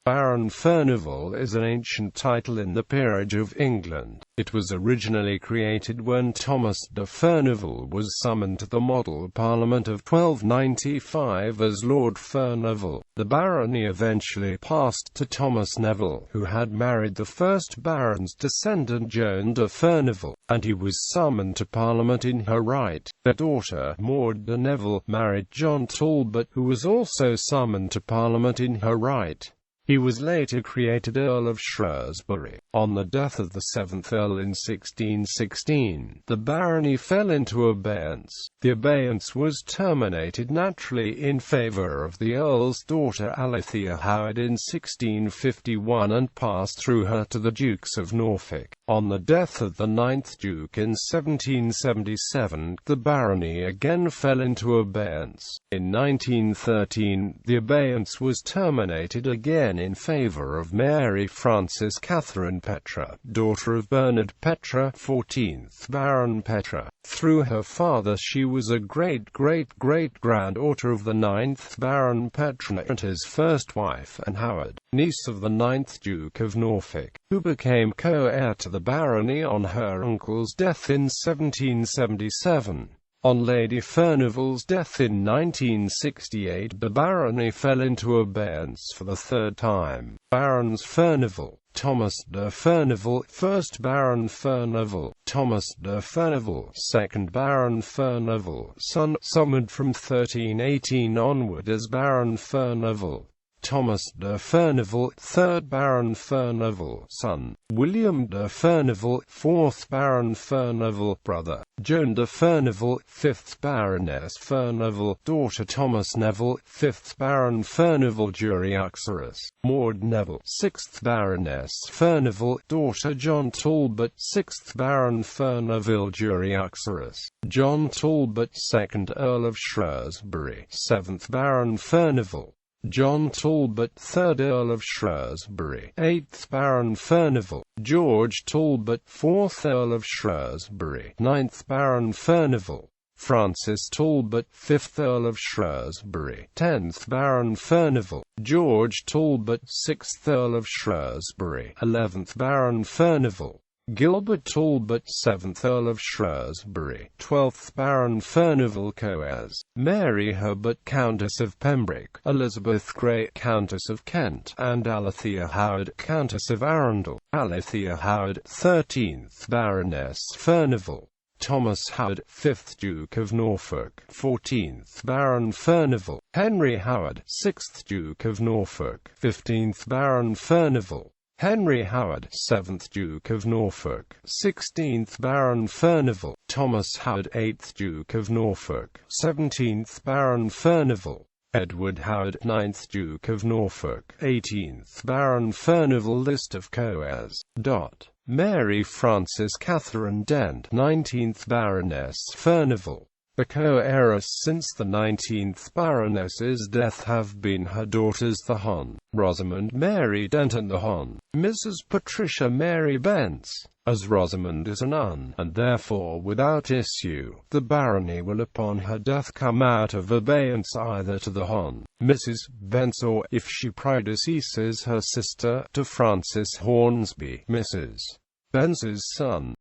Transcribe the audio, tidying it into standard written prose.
Baron Furnivall is an ancient title in the Peerage of England. It was originally created when Thomas de Furnivall was summoned to the Model Parliament of 1295 as Lord Furnivall. The barony eventually passed to Thomas Nevill, who had married the first Baron's descendant Joan de Furnivall, and he was summoned to Parliament in her right. Their daughter, Lord de Neville, married John Talbot, who was also summoned to Parliament in her right. He was later created Earl of Shrewsbury. On the death of the 7th Earl in 1616, the barony fell into abeyance. The abeyance was terminated naturally in favour of the Earl's daughter Alethea Howard in 1651 and passed through her to the Dukes of Norfolk. On the death of the 9th Duke in 1777, the barony again fell into abeyance. In 1913, the abeyance was terminated again in favour of Mary Frances Catherine Petre, daughter of Bernard Petre, 14th Baron Petre. Through her father she was a great-great-great-granddaughter of the 9th Baron Petre and his first wife, Anne Howard, niece of the 9th Duke of Norfolk, who became co-heir to the barony on her uncle's death in 1777. On Lady Furnivall's death in 1968, the barony fell into abeyance for the third time. Barons Furnivall: Thomas de Furnivall, 1st Baron Furnivall; Thomas de Furnivall, 2nd Baron Furnivall, son, summoned from 1318 onward as Baron Furnivall. Thomas de Furnivall, 3rd Baron Furnivall, son; William de Furnivall, 4th Baron Furnivall, brother; Joan de Furnivall, 5th Baroness Furnivall, daughter; Thomas Nevill, 5th Baron Furnivall Jure Uxorus; Maud Neville, 6th Baroness Furnivall, daughter; John Talbot, 6th Baron Furnivall Jure Uxorus; John Talbot, 2nd Earl of Shrewsbury, 7th Baron Furnivall; John Talbot, 3rd Earl of Shrewsbury, 8th Baron Furnivall; George Talbot, 4th Earl of Shrewsbury, 9th Baron Furnivall; Francis Talbot, 5th Earl of Shrewsbury, 10th Baron Furnivall; George Talbot, 6th Earl of Shrewsbury, 11th Baron Furnivall; Gilbert Talbot, 7th Earl of Shrewsbury, 12th Baron Furnivall co-heirs: Mary Herbert, Countess of Pembroke; Elizabeth Grey, Countess of Kent; and Alethea Howard, Countess of Arundel. Alethea Howard, 13th Baroness Furnivall; Thomas Howard, 5th Duke of Norfolk, 14th Baron Furnivall; Henry Howard, 6th Duke of Norfolk, 15th Baron Furnivall; Henry Howard, 7th Duke of Norfolk, 16th Baron Furnivall; Thomas Howard, 8th Duke of Norfolk, 17th Baron Furnivall; Edward Howard, 9th Duke of Norfolk, 18th Baron Furnivall. List of co-heirs. Mary Frances Catherine Dent, 19th Baroness Furnivall. The co-heiress since the 19th Baroness's death have been her daughters the Hon. Rosamond Mary Dent and the Hon. Mrs. Patricia Mary Bence. As Rosamond is a nun, and therefore without issue, the barony will upon her death come out of abeyance either to the Hon. Mrs. Bence or, if she predeceases her sister, to Francis Hornsby, Mrs. Bence's son.